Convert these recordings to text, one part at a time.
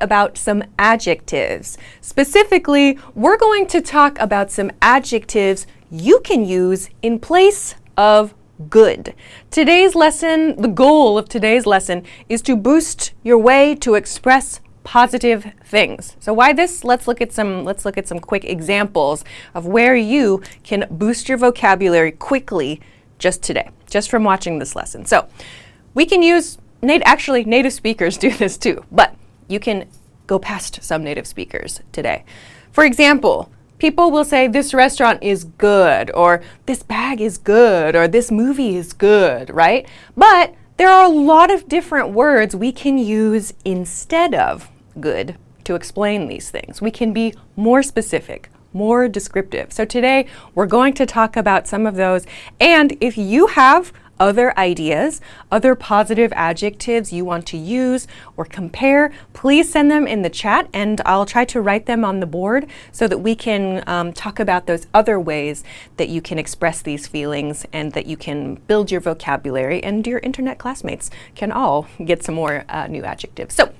about some adjectives. Specifically, we're going to talk about some adjectives you can use in place of good. Today's lesson, the goal of today's lesson is to boost your way to express positive things. So why this? Let's look at some quick examples of where you can boost your vocabulary quickly just today, just from watching this lesson. So we can use, actually native speakers do this too, but you can go past some native speakers today. For example, people will say this restaurant is good, or this bag is good, or this movie is good, right? But there are a lot of different words we can use instead of good to explain these things. We can be more specific, more descriptive. So today we're going to talk about some of those. And if you have other ideas, other positive adjectives you want to use or compare, please send them in the chat and I'll try to write them on the board so that we can talk about those other ways that you can express these feelings and that you can build your vocabulary and your internet classmates can all get some more new adjectives. So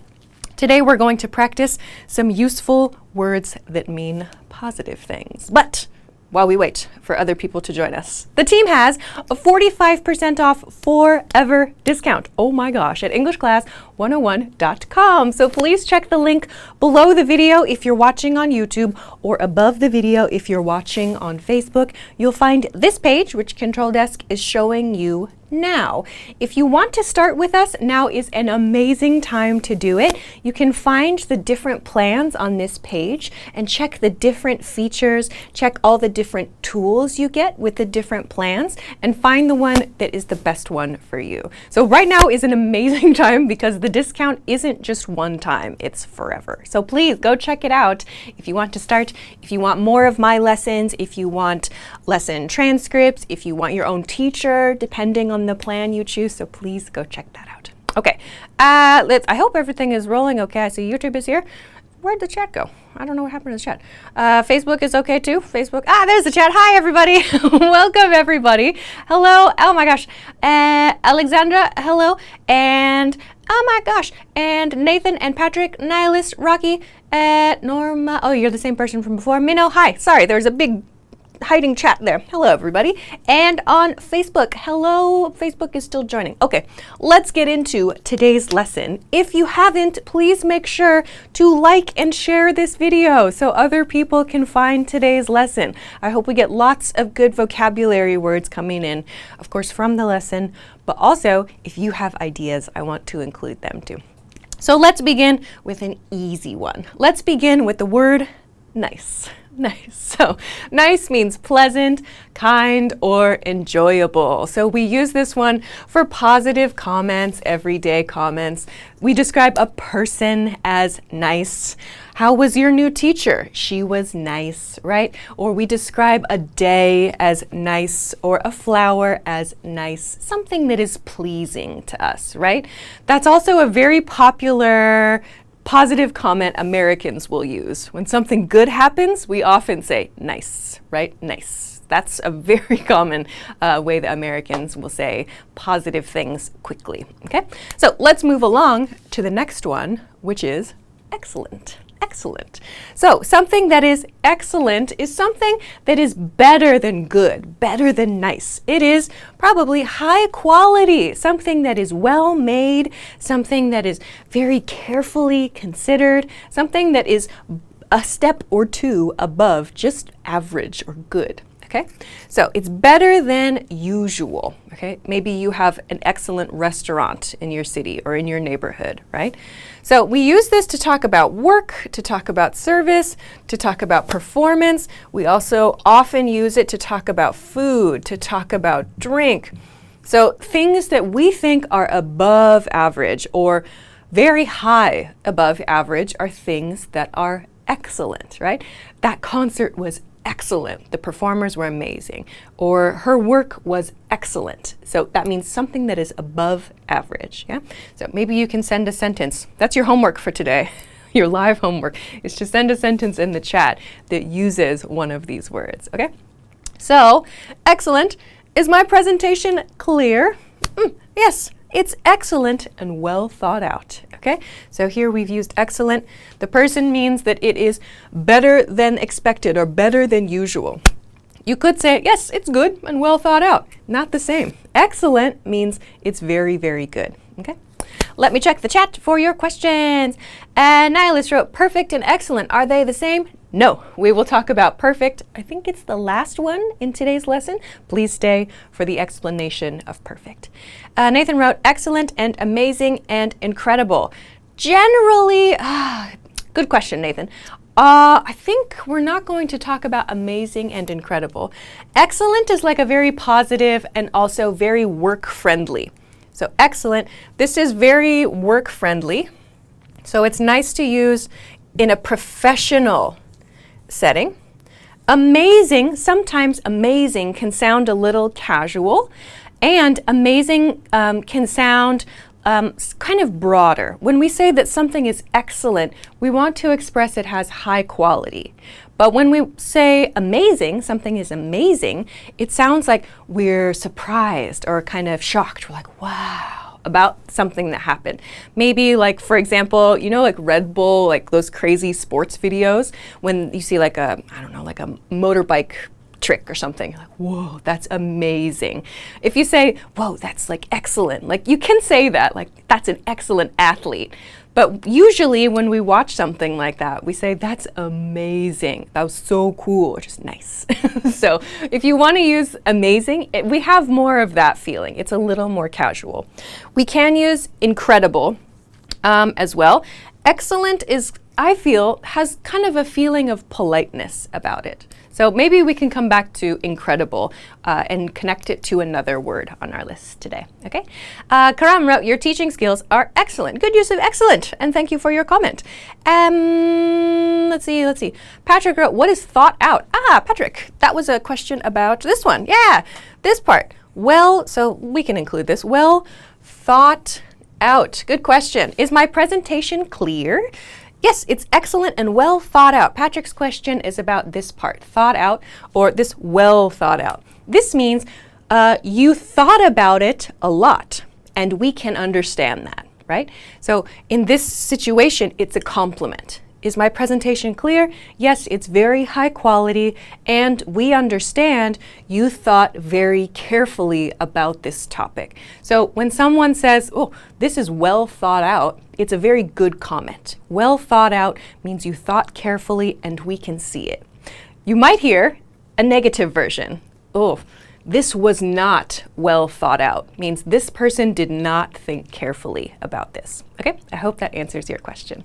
today we're going to practice some useful words that mean positive things. But while we wait for other people to join us, the team has a 45% off forever discount. Oh my gosh, at EnglishClass101.com. So please check the link below the video if you're watching on YouTube or above the video if you're watching on Facebook. You'll find this page, which Control Desk is showing you now. If you want to start with us, now is an amazing time to do it. You can find the different plans on this page and check the different features, check all the different tools you get with the different plans, and find the one that is the best one for you. So right now is an amazing time because the discount isn't just one time, it's forever. So please go check it out if you want to start, if you want more of my lessons, if you want lesson transcripts, if you want your own teacher, depending on the plan you choose, so please go check that out. Okay, I hope everything is rolling okay. I see YouTube is here. Where'd the chat go? I don't know what happened to the chat. Facebook is okay too. Facebook, there's the chat. Hi everybody. Welcome everybody. Hello, oh my gosh. Alexandra, hello. And oh my gosh. And Nathan and Patrick, Nihilist, Rocky, Norma. Oh, you're the same person from before. Minnow, hi. Sorry, there's a big hiding chat there. Hello everybody. And on Facebook, hello, Facebook is still joining. Okay, let's get into today's lesson. If you haven't, please make sure to like and share this video so other people can find today's lesson. I hope we get lots of good vocabulary words coming in, of course, from the lesson, but also if you have ideas, I want to include them too. So let's begin with an easy one. Let's begin with the word nice. Nice. So nice means pleasant, kind, or enjoyable. So we use this one for positive comments, everyday comments. We describe a person as nice. How was your new teacher? She was nice, right? Or we describe a day as nice or a flower as nice, something that is pleasing to us, right? That's also a very popular positive comment Americans will use. When something good happens, we often say nice, right? Nice. That's a very common way that Americans will say positive things quickly, okay? So let's move along to the next one, which is excellent. Excellent. So something that is excellent is something that is better than good, better than nice. It is probably high quality, something that is well made, something that is very carefully considered, something that is a step or two above just average or good. Okay, so it's better than usual. Okay, maybe you have an excellent restaurant in your city or in your neighborhood, right? So we use this to talk about work, to talk about service, to talk about performance. We also often use it to talk about food, to talk about drink. So things that we think are above average or very high above average are things that are excellent, right? That concert was excellent. The performers were amazing. Or her work was excellent. So that means something that is above average, yeah? So maybe you can send a sentence. That's your homework for today. Your live homework is to send a sentence in the chat that uses one of these words, okay? So, excellent. Is my presentation clear? Yes, It's excellent and well thought out. Okay, so here we've used excellent. The person means that it is better than expected or better than usual. You could say, yes, it's good and well thought out. Not the same. Excellent means it's very, very good. Okay. Let me check the chat for your questions. Nihilist wrote, perfect and excellent. Are they the same? No, we will talk about perfect. I think it's the last one in today's lesson. Please stay for the explanation of perfect. Nathan wrote, excellent and amazing and incredible. Generally, good question, Nathan. I think we're not going to talk about amazing and incredible. Excellent is like a very positive and also very work-friendly. So excellent, this is very work-friendly. So it's nice to use in a professional setting. Amazing, sometimes amazing can sound a little casual, and amazing can sound kind of broader. When we say that something is excellent, we want to express it has high quality. But when we say amazing, something is amazing, it sounds like we're surprised or kind of shocked. We're like, wow, about something that happened. Maybe like, for example, you know, like Red Bull, like those crazy sports videos, when you see like a, I don't know, like a motorbike trick or something, like, whoa, that's amazing. If you say, whoa, that's like excellent, like you can say that, like that's an excellent athlete. But usually when we watch something like that, we say, that's amazing. That was so cool, or just nice. So if you want to use amazing, we have more of that feeling. It's a little more casual. We can use incredible as well. Excellent is, I feel, has kind of a feeling of politeness about it. So maybe we can come back to incredible and connect it to another word on our list today, okay? Karam wrote, your teaching skills are excellent. Good use of excellent, and thank you for your comment. Let's see. Patrick wrote, what is thought out? Patrick, that was a question about this one. Yeah, this part. Well, so we can include this. Well thought out. Good question. Is my presentation clear? Yes, it's excellent and well thought out. Patrick's question is about this part, thought out, or this well thought out. This means you thought about it a lot, and we can understand that, right? So in this situation, it's a compliment. Is my presentation clear? Yes, it's very high quality, and we understand you thought very carefully about this topic. So when someone says, oh, this is well thought out, it's a very good comment. Well thought out means you thought carefully and we can see it. You might hear a negative version. Oh, this was not well thought out. Means this person did not think carefully about this. Okay, I hope that answers your question.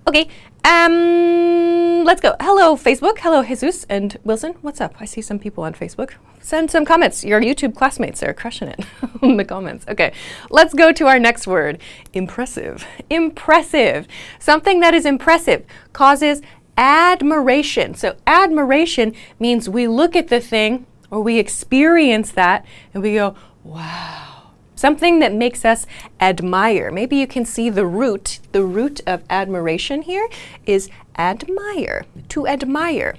Okay, let's go. Hello, Facebook. Hello, Jesus and Wilson. What's up? I see some people on Facebook. Send some comments. Your YouTube classmates are crushing it in the comments. Okay, let's go to our next word. Impressive. Impressive. Something that is impressive causes admiration. So admiration means we look at the thing or we experience that and we go, wow. Something that makes us admire. Maybe you can see the root of admiration here is admire, to admire,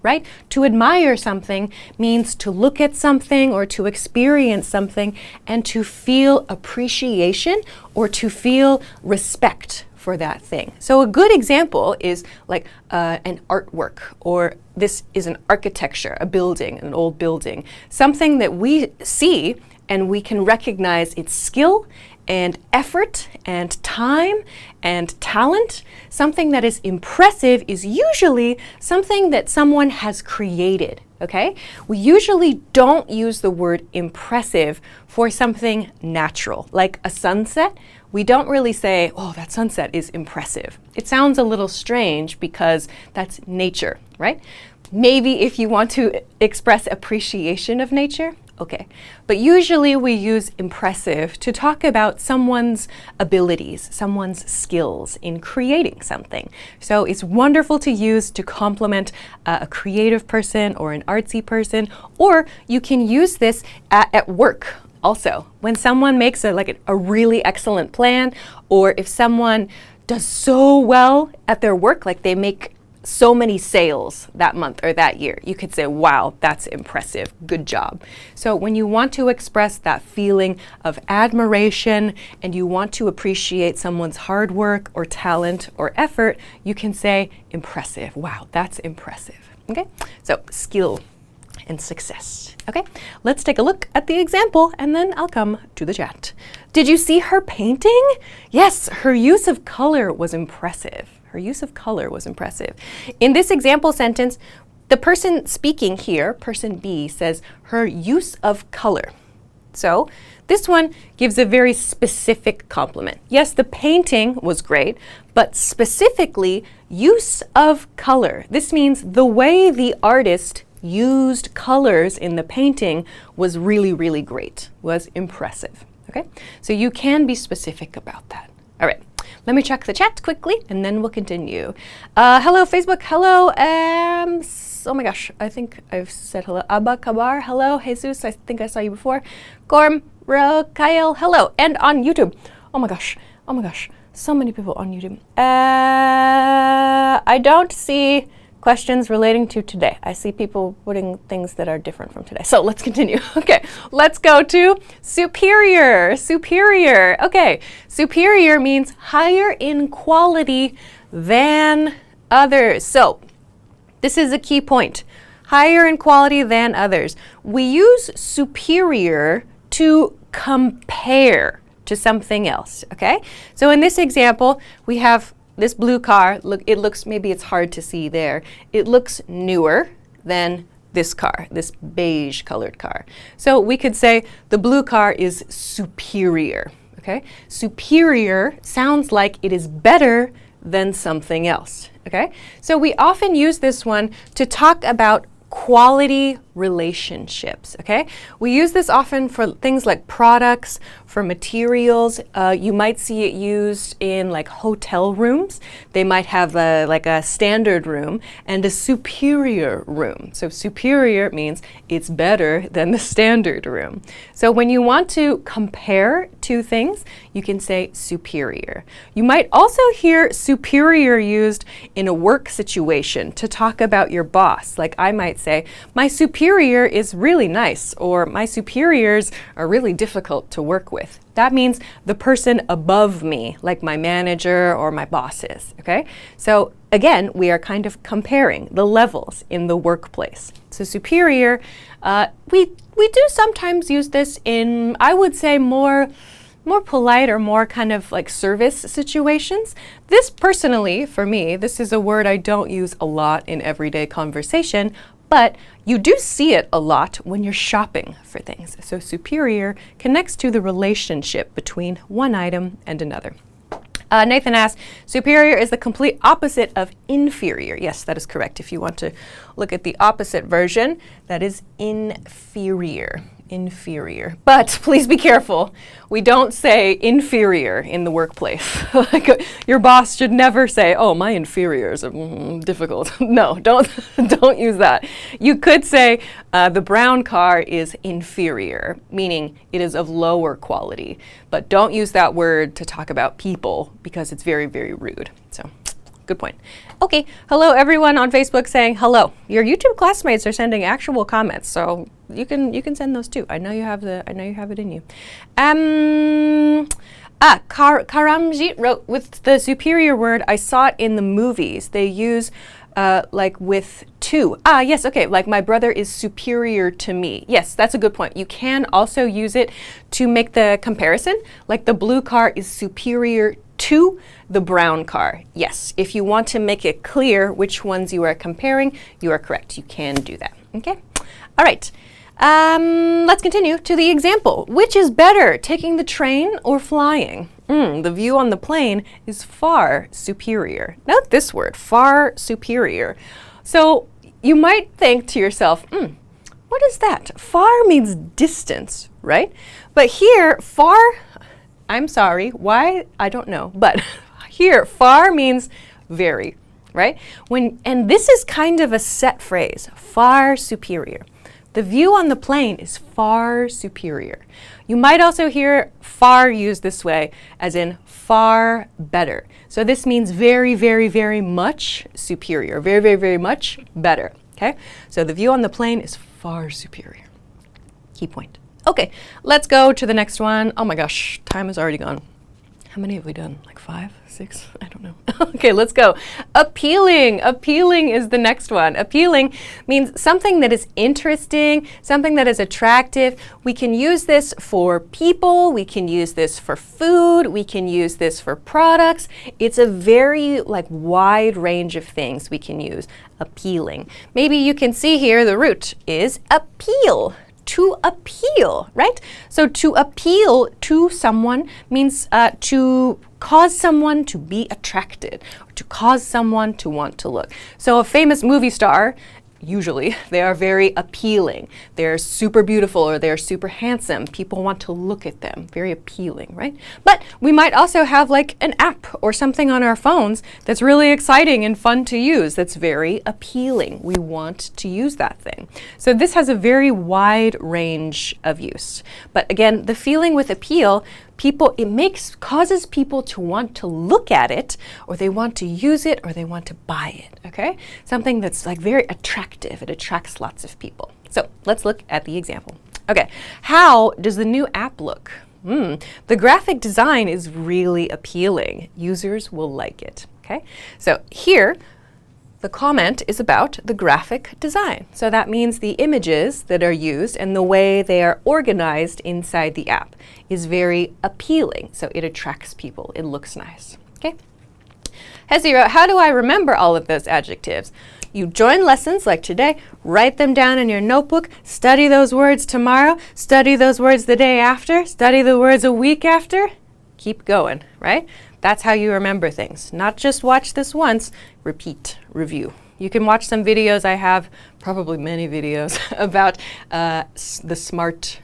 right? To admire something means to look at something or to experience something and to feel appreciation or to feel respect for that thing. So a good example is like an artwork, or this is an architecture, a building, an old building, something that we see and we can recognize its skill and effort and time and talent. Something that is impressive is usually something that someone has created, okay? We usually don't use the word impressive for something natural, like a sunset. We don't really say, oh, that sunset is impressive. It sounds a little strange because that's nature, right? Maybe if you want to express appreciation of nature, okay. But usually we use impressive to talk about someone's abilities, someone's skills in creating something. So it's wonderful to use to compliment a creative person or an artsy person, or you can use this at work also. When someone makes a really excellent plan, or if someone does so well at their work, like they make so many sales that month or that year. You could say, wow, that's impressive, good job. So when you want to express that feeling of admiration and you want to appreciate someone's hard work or talent or effort, you can say impressive. Wow, that's impressive. Okay, so skill and success. Okay, let's take a look at the example and then I'll come to the chat. Did you see her painting? Yes, her use of color was impressive. Her use of color was impressive. In this example sentence, the person speaking here, person B, says her use of color. So this one gives a very specific compliment. Yes, the painting was great, but specifically use of color. This means the way the artist used colors in the painting was really, really great, was impressive. Okay, so you can be specific about that. All right. Let me check the chat quickly and then we'll continue. Hello, Facebook. Hello. Oh my gosh, I think I've said hello. Abba Kabar. Hello. Jesus, I think I saw you before. Gorm, Kyle. Hello. And on YouTube. Oh my gosh. Oh my gosh. So many people on YouTube. I don't see questions relating to today. I see people putting things that are different from today. So let's continue. Okay, let's go to superior. Superior. Okay, superior means higher in quality than others. So this is a key point. Higher in quality than others. We use superior to compare to something else, okay? So in this example, we have this blue car. Look, it looks, maybe it's hard to see there. It looks newer than this car, this beige colored car. So we could say the blue car is superior, okay? Superior sounds like it is better than something else, okay? So we often use this one to talk about quality relationships, okay? We use this often for things like products, for materials. You might see it used in like hotel rooms. They might have like a standard room and a superior room. So superior means it's better than the standard room. So when you want to compare two things, you can say superior. You might also hear superior used in a work situation to talk about your boss. Like I might say, my superior is really nice, or my superiors are really difficult to work with. That means the person above me, like my manager or my bosses, okay? So again, we are kind of comparing the levels in the workplace. So superior, we do sometimes use this in, I would say, more polite or more kind of like service situations. This personally, for me, this is a word I don't use a lot in everyday conversation, but you do see it a lot when you're shopping for things. So superior connects to the relationship between one item and another. Nathan asks, superior is the complete opposite of inferior. Yes, that is correct. If you want to look at the opposite version, that is inferior. Inferior. But please be careful. We don't say inferior in the workplace. Like your boss should never say, oh, my inferiors are difficult. No, don't use that. You could say the brown car is inferior, meaning it is of lower quality. But don't use that word to talk about people because it's very, very rude. So good point. Okay, hello everyone on Facebook saying hello. Your YouTube classmates are sending actual comments, so you can send those too. I know you have it in you. Karamjit wrote, with the superior word, I saw it in the movies. They use like with to. Yes, okay, like my brother is superior to me. Yes, that's a good point. You can also use it to make the comparison, like the blue car is superior to the brown car. Yes, if you want to make it clear which ones you are comparing, you are correct. You can do that, okay? All right, let's continue to the example. Which is better, taking the train or flying? The view on the plane is far superior. Note this word, far superior. So you might think to yourself, what is that? Far means distance, right? But here, far, I'm sorry, why? I don't know, but here, far means very, right? And this is kind of a set phrase, far superior. the view on the plane is far superior. You might also hear far used this way, as in far better. So this means very, very, very much superior, very, very, very much better. Okay, so the view on the plane is far superior. Key point. Okay, let's go to the next one. Oh my gosh, time is already gone. How many have we done? Like 5, 6? I don't know. Okay, let's go. Appealing. Appealing is the next one. Appealing means something that is interesting, something that is attractive. We can use this for people. We can use this for food. We can use this for products. It's a very wide range of things we can use. Appealing. Maybe you can see here the root is appeal. To appeal, right? So to appeal to someone means to cause someone to be attracted, or to cause someone to want to look. So a famous movie star, usually they are very appealing. They're super beautiful or they're super handsome. People want to look at them. Very appealing, right? But we might also have like an app or something on our phones that's really exciting and fun to use. That's very appealing. We want to use that thing. So this has a very wide range of use. But again, the feeling with appeal, causes people to want to look at it, or they want to use it, or they want to buy it, okay? Something that's like very attractive. It attracts lots of people. So let's look at the example. Okay, how does the new app look? The graphic design is really appealing. Users will like it, okay? So here, the comment is about the graphic design. So that means the images that are used and the way they are organized inside the app is very appealing. So it attracts people. It looks nice. Okay. Hezi wrote, how do I remember all of those adjectives? You join lessons like today, write them down in your notebook, study those words tomorrow, study those words the day after, study the words a week after. Keep going, right? That's how you remember things. Not just watch this once, repeat, review. You can watch some videos. I have probably many videos about the smart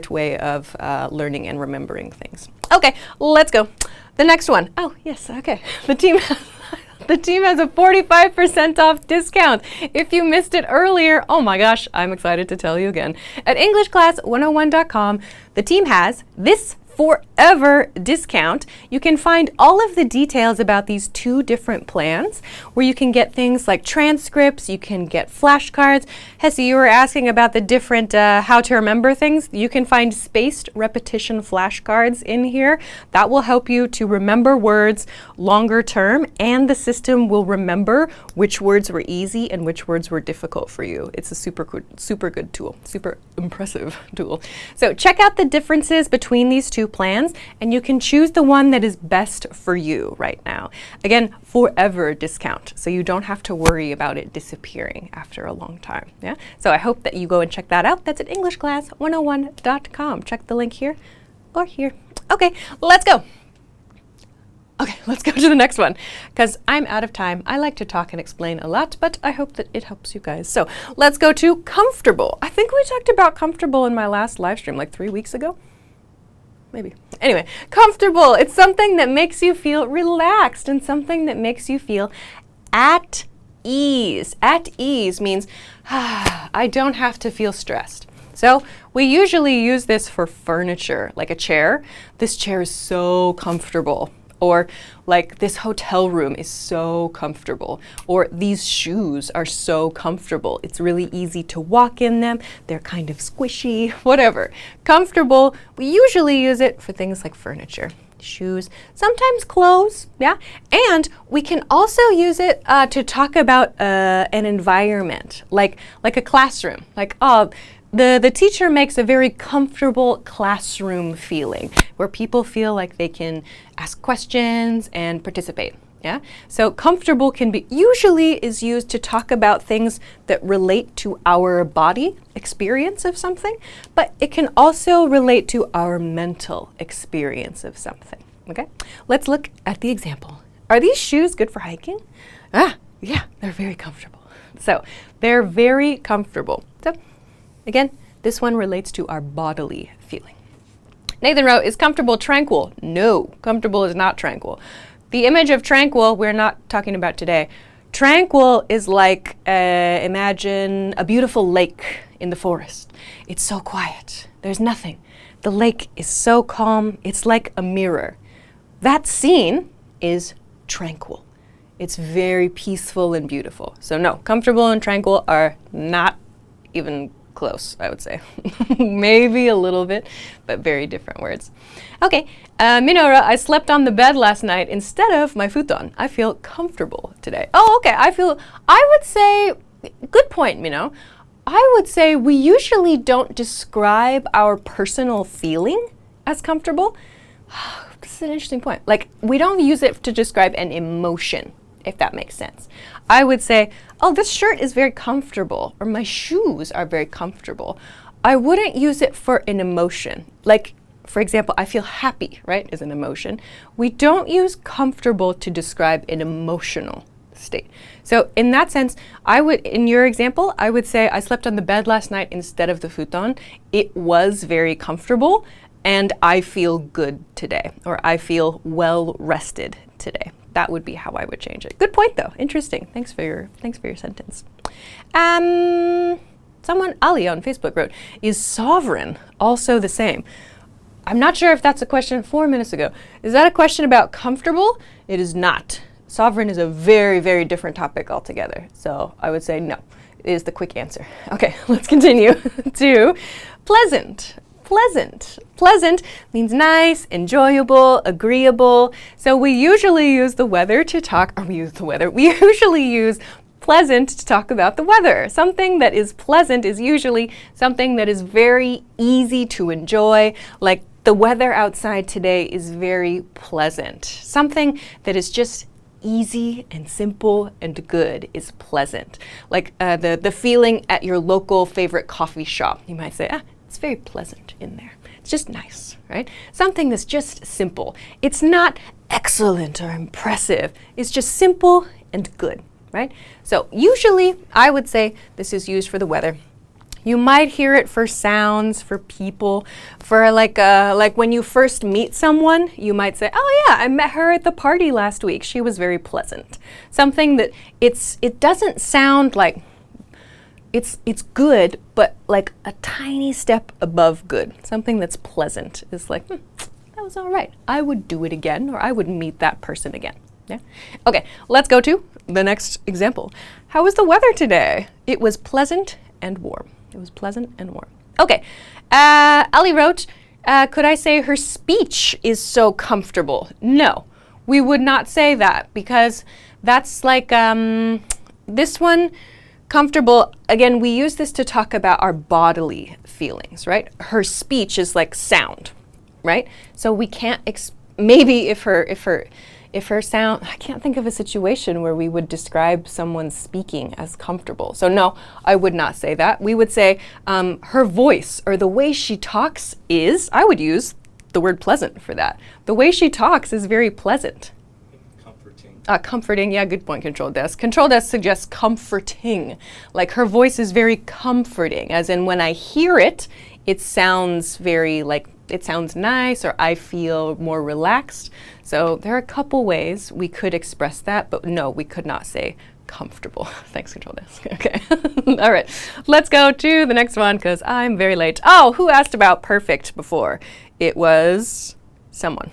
way of learning and remembering things. Okay, let's go. The next one. Oh, yes, okay. The team has a 45% off discount. If you missed it earlier, oh my gosh, I'm excited to tell you again. At EnglishClass101.com, the team has this forever discount. You can find all of the details about these 2 different plans where you can get things like transcripts, you can get flashcards. Hesse, you were asking about the different how to remember things. You can find spaced repetition flashcards in here. That will help you to remember words longer term, and the system will remember which words were easy and which words were difficult for you. It's a super good tool, super impressive tool. So check out the differences between these 2 plans, and you can choose the one that is best for you right now. Again, forever discount, so you don't have to worry about it disappearing after a long time. Yeah. So I hope that you go and check that out. That's at EnglishClass101.com. Check the link here or here. Okay, let's go. Okay, let's go to the next one, because I'm out of time. I like to talk and explain a lot, but I hope that it helps you guys. So let's go to comfortable. I think we talked about comfortable in my last live stream like 3 weeks ago. Maybe. Anyway, comfortable. It's something that makes you feel relaxed and something that makes you feel at ease. At ease means I don't have to feel stressed. So we usually use this for furniture, like a chair. This chair is so comfortable. Or like this hotel room is so comfortable. Or these shoes are so comfortable. It's really easy to walk in them. They're kind of squishy, whatever. Comfortable, we usually use it for things like furniture, shoes, sometimes clothes, yeah? And we can also use it to talk about an environment, like a classroom. Like, oh, the teacher makes a very comfortable classroom feeling where people feel like they can ask questions and participate. Yeah? So comfortable usually is used to talk about things that relate to our body experience of something, but it can also relate to our mental experience of something. Okay? Let's look at the example. Are these shoes good for hiking? Yeah, they're very comfortable. So they're very comfortable. So again, this one relates to our bodily feeling. Nathan wrote, is comfortable tranquil? No, comfortable is not tranquil. The image of tranquil, we're not talking about today. Tranquil is like, imagine a beautiful lake in the forest. It's so quiet. There's nothing. The lake is so calm. It's like a mirror. That scene is tranquil. It's very peaceful and beautiful. So no, comfortable and tranquil are not even close, I would say. Maybe a little bit, but very different words. Okay, Minora, I slept on the bed last night instead of my futon. I feel comfortable today. Oh, okay, I would say, good point, Mino. I would say we usually don't describe our personal feeling as comfortable. This is an interesting point. Like, we don't use it to describe an emotion, if that makes sense. I would say, oh, this shirt is very comfortable, or my shoes are very comfortable. I wouldn't use it for an emotion. Like, for example, I feel happy, right, is an emotion. We don't use comfortable to describe an emotional state. So in that sense, in your example, I would say I slept on the bed last night instead of the futon. It was very comfortable, and I feel good today, or I feel well rested today. That would be how I would change it. Good point, though. Interesting. Thanks for your sentence. Someone, Ali on Facebook wrote, is sovereign also the same? I'm not sure if that's a question 4 minutes ago. Is that a question about comfortable? It is not. Sovereign is a very, very different topic altogether. So I would say no. It is the quick answer. Okay, let's continue to pleasant. Pleasant. Pleasant means nice, enjoyable, agreeable. So we usually use the weather to talk, or we usually use pleasant to talk about the weather. Something that is pleasant is usually something that is very easy to enjoy, like the weather outside today is very pleasant. Something that is just easy and simple and good is pleasant. Like the feeling at your local favorite coffee shop. You might say, it's very pleasant in there. It's just nice, right? Something that's just simple. It's not excellent or impressive. It's just simple and good, right? So usually I would say this is used for the weather. You might hear it for sounds, for people, for like when you first meet someone, you might say, oh yeah, I met her at the party last week. She was very pleasant. Something that it doesn't sound like it's good, but like a tiny step above good. Something that's pleasant is like, that was all right. I would do it again, or I would meet that person again. Yeah. Okay, let's go to the next example. How was the weather today? It was pleasant and warm. It was pleasant and warm. Okay, Ali wrote, could I say her speech is so comfortable? No, we would not say that, because that's like this one, comfortable, again, we use this to talk about our bodily feelings, right? Her speech is like sound, right? So we can't, maybe if her sound, I can't think of a situation where we would describe someone speaking as comfortable. So no, I would not say that. We would say her voice or the way she talks is, I would use the word pleasant for that. The way she talks is very pleasant. Comforting, yeah, good point, Control Desk. Control Desk suggests comforting. Like her voice is very comforting, as in when I hear it, it sounds very like, it sounds nice, or I feel more relaxed. So there are a couple ways we could express that, but no, we could not say comfortable. Thanks, Control Desk. Okay. All right. Let's go to the next one because I'm very late. Oh, who asked about perfect before? It was someone.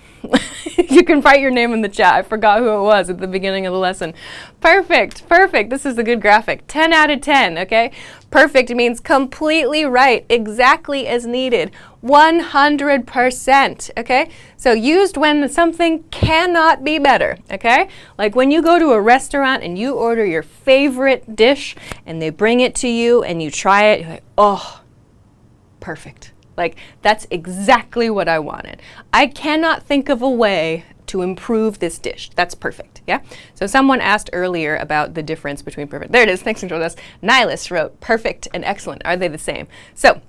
You can write your name in the chat. I forgot who it was at the beginning of the lesson. Perfect, perfect. This is a good graphic. 10 out of 10, okay? Perfect means completely right, exactly as needed, 100%, okay? So used when something cannot be better, okay? Like when you go to a restaurant and you order your favorite dish and they bring it to you and you try it, you're like, oh, perfect. Like, that's exactly what I wanted. I cannot think of a way to improve this dish. That's perfect, yeah? So someone asked earlier about the difference between perfect. There it is, thanks, Control Desk. Nihilus wrote, perfect and excellent, are they the same? So,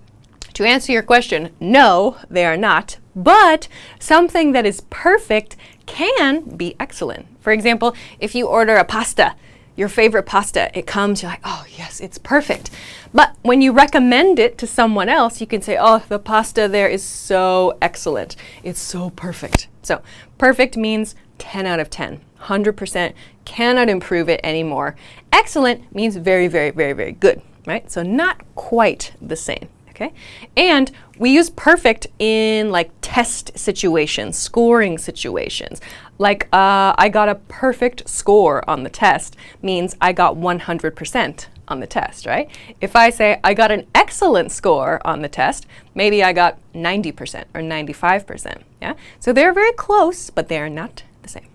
to answer your question, no, they are not, but something that is perfect can be excellent. For example, if you order a pasta, your favorite pasta, it comes, you're like, oh yes, it's perfect. But when you recommend it to someone else, you can say, oh, the pasta there is so excellent. It's so perfect. So perfect means 10 out of 10, 100%, cannot improve it anymore. Excellent means very, very, very, very good, right? So not quite the same, okay? And we use perfect in like test situations, scoring situations. Like I got a perfect score on the test means I got 100% on the test, right? If I say I got an excellent score on the test, maybe I got 90% or 95%, yeah? So they're very close, but they are not the same.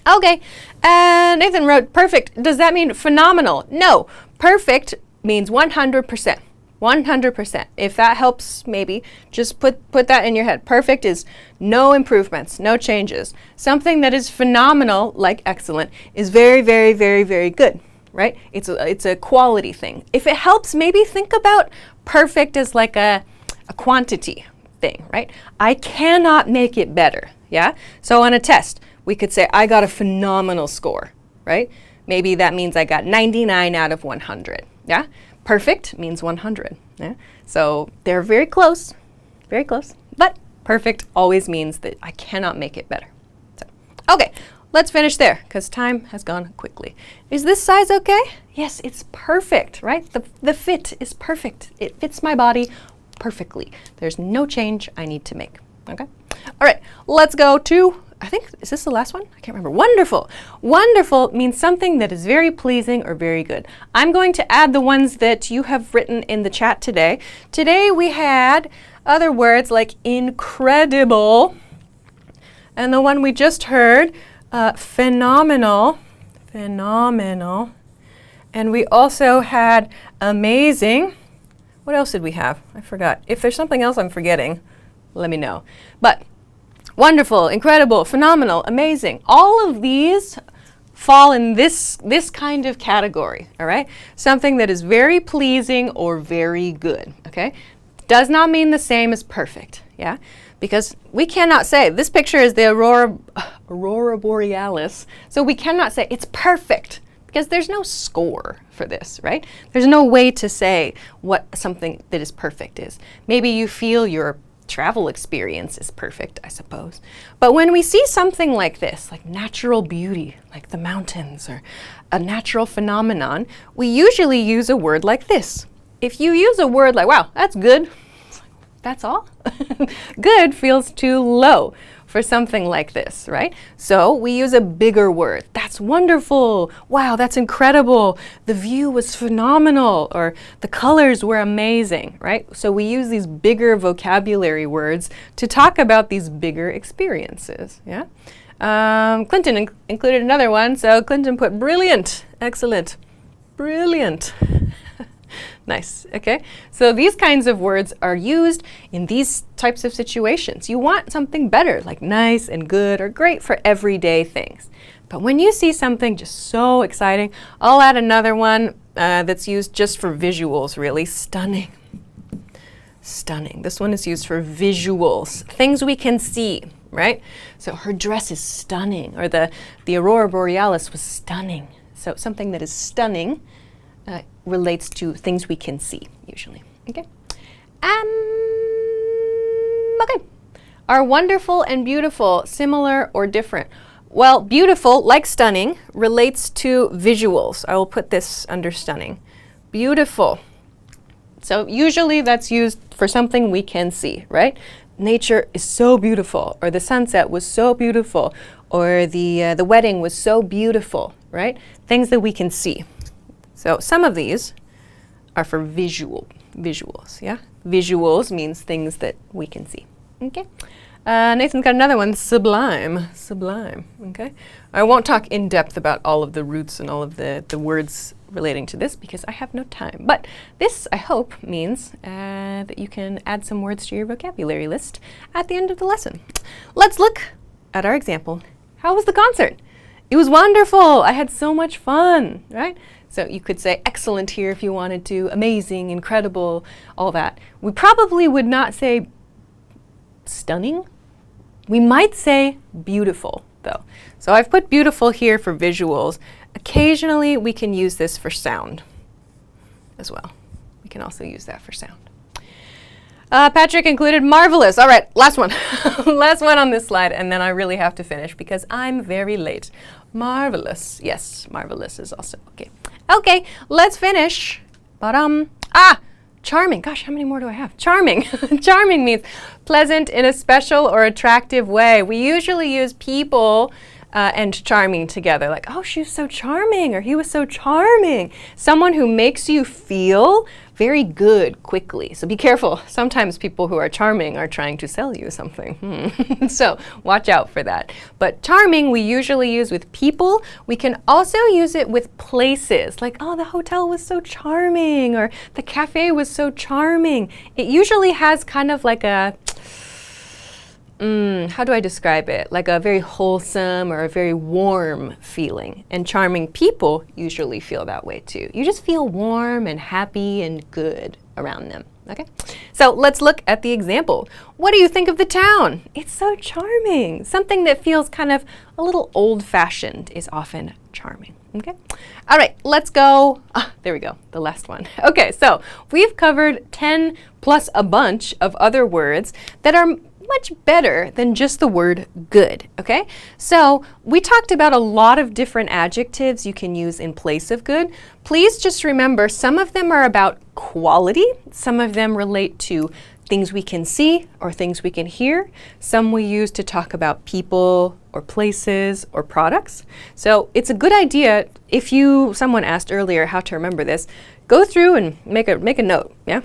Okay, Nathan wrote perfect. Does that mean phenomenal? No, perfect means 100%. 100%. If that helps, maybe just put that in your head. Perfect is no improvements, no changes. Something that is phenomenal, like excellent, is very, very, very, very good, right? It's a quality thing. If it helps, maybe think about perfect as like a quantity thing, right? I cannot make it better, yeah? So on a test, we could say I got a phenomenal score, right? Maybe that means I got 99 out of 100, yeah? Perfect means 100, yeah? So they're very close, but perfect always means that I cannot make it better. So, okay, let's finish there because time has gone quickly. Is this size okay? Yes, it's perfect, right? The fit is perfect. It fits my body perfectly. There's no change I need to make, okay? All right, let's go to, I think, is this the last one? I can't remember. Wonderful. Wonderful means something that is very pleasing or very good. I'm going to add the ones that you have written in the chat today. Today we had other words like incredible, and the one we just heard, phenomenal, and we also had amazing. What else did we have? I forgot. If there's something else I'm forgetting, let me know. But wonderful, incredible, phenomenal, amazing. All of these fall in this kind of category, all right? Something that is very pleasing or very good, okay? Does not mean the same as perfect, yeah? Because we cannot say, this picture is the Aurora Borealis, so we cannot say it's perfect because there's no score for this, right? There's no way to say what something that is perfect is. Maybe you feel your travel experience is perfect, I suppose. But when we see something like this, like natural beauty, like the mountains or a natural phenomenon, we usually use a word like this. If you use a word like, wow, that's good, that's all? Good feels too low for something like this, right? So we use a bigger word. That's wonderful. Wow, that's incredible. The view was phenomenal, or the colors were amazing, right? So we use these bigger vocabulary words to talk about these bigger experiences, yeah? Clinton included another one. So Clinton put brilliant, excellent, brilliant. Nice, okay? So these kinds of words are used in these types of situations. You want something better, like nice and good or great for everyday things. But when you see something just so exciting, I'll add another one that's used just for visuals, really. Stunning. Stunning. This one is used for visuals, things we can see, right? So her dress is stunning, or the Aurora Borealis was stunning. So something that is stunning relates to things we can see, usually. Okay. Okay. Are wonderful and beautiful similar or different? Well, beautiful, like stunning, relates to visuals. I will put this under stunning. Beautiful. So usually that's used for something we can see, right? Nature is so beautiful, or the sunset was so beautiful, or the wedding was so beautiful, right? Things that we can see. So some of these are for visuals, yeah? Visuals means things that we can see, okay? Nathan's got another one, sublime, okay? I won't talk in depth about all of the roots and all of the words relating to this because I have no time. But this, I hope, means that you can add some words to your vocabulary list at the end of the lesson. Let's look at our example. How was the concert? It was wonderful. I had so much fun, right? So you could say excellent here if you wanted to, amazing, incredible, all that. We probably would not say stunning. We might say beautiful, though. So I've put beautiful here for visuals. Occasionally, we can use this for sound as well. We can also use that for sound. Patrick included marvelous. All right, last one. Last one on this slide, and then I really have to finish because I'm very late. Marvelous. Yes, marvelous is also okay. Okay, let's finish. Charming. Gosh, how many more do I have? Charming. Charming means pleasant in a special or attractive way. We usually use people and charming together, like, oh, she's so charming, or he was so charming. Someone who makes you feel very good quickly. So be careful. Sometimes people who are charming are trying to sell you something. So watch out for that. But charming we usually use with people. We can also use it with places, like, oh, the hotel was so charming, or the cafe was so charming. It usually has kind of like a how do I describe it? Like a very wholesome or a very warm feeling. And charming people usually feel that way too. You just feel warm and happy and good around them. Okay? So let's look at the example. What do you think of the town? It's so charming. Something that feels kind of a little old-fashioned is often charming. Okay? All right, let's go. There we go, the last one. Okay, so we've covered 10 plus a bunch of other words that are much better than just the word good, okay? So we talked about a lot of different adjectives you can use in place of good. Please just remember some of them are about quality, some of them relate to things we can see or things we can hear. Some we use to talk about people or places or products. So it's a good idea if someone asked earlier how to remember this, go through and make a note, yeah?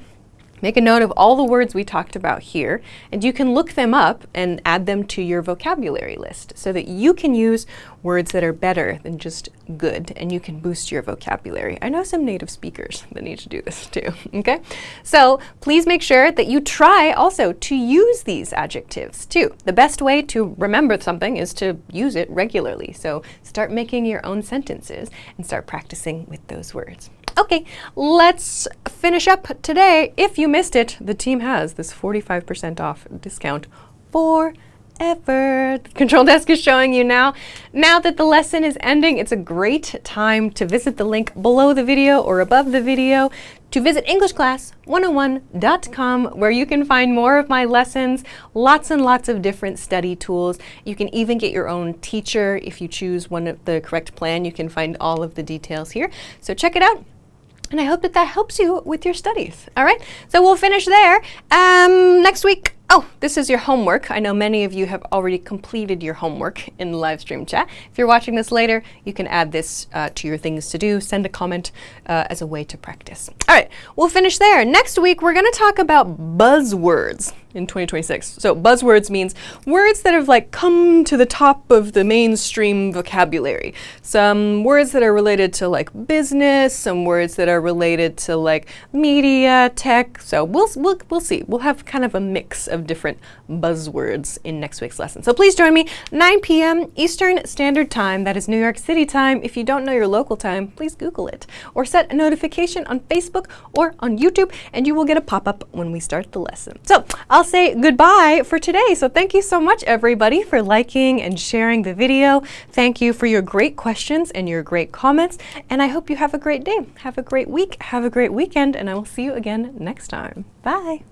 Make a note of all the words we talked about here, and you can look them up and add them to your vocabulary list so that you can use words that are better than just good, and you can boost your vocabulary. I know some native speakers that need to do this too, okay? So please make sure that you try also to use these adjectives too. The best way to remember something is to use it regularly. So start making your own sentences and start practicing with those words. Okay, let's finish up today. If you missed it, the team has this 45% off discount forever. The control desk is showing you now. Now that the lesson is ending, it's a great time to visit the link below the video or above the video to visit EnglishClass101.com, where you can find more of my lessons, lots and lots of different study tools. You can even get your own teacher if you choose one of the correct plan. You can find all of the details here. So check it out. And I hope that helps you with your studies. All right, so we'll finish there. Next week, this is your homework. I know many of you have already completed your homework in the live stream chat. If you're watching this later, you can add this to your things to do. Send a comment as a way to practice. All right, we'll finish there. Next week, we're going to talk about buzzwords in 2026. So buzzwords means words that have like come to the top of the mainstream vocabulary. Some words that are related to like business, some words that are related to like media, tech. So we'll see. We'll have kind of a mix of different buzzwords in next week's lesson. So please join me 9 p.m. Eastern Standard Time. That is New York City time. If you don't know your local time, please Google it or set a notification on Facebook or on YouTube and you will get a pop-up when we start the lesson. So I'll say goodbye for today. So thank you so much, everybody, for liking and sharing the video. Thank you for your great questions and your great comments. And I hope you have a great day. Have a great week. Have a great weekend. And I will see you again next time. Bye.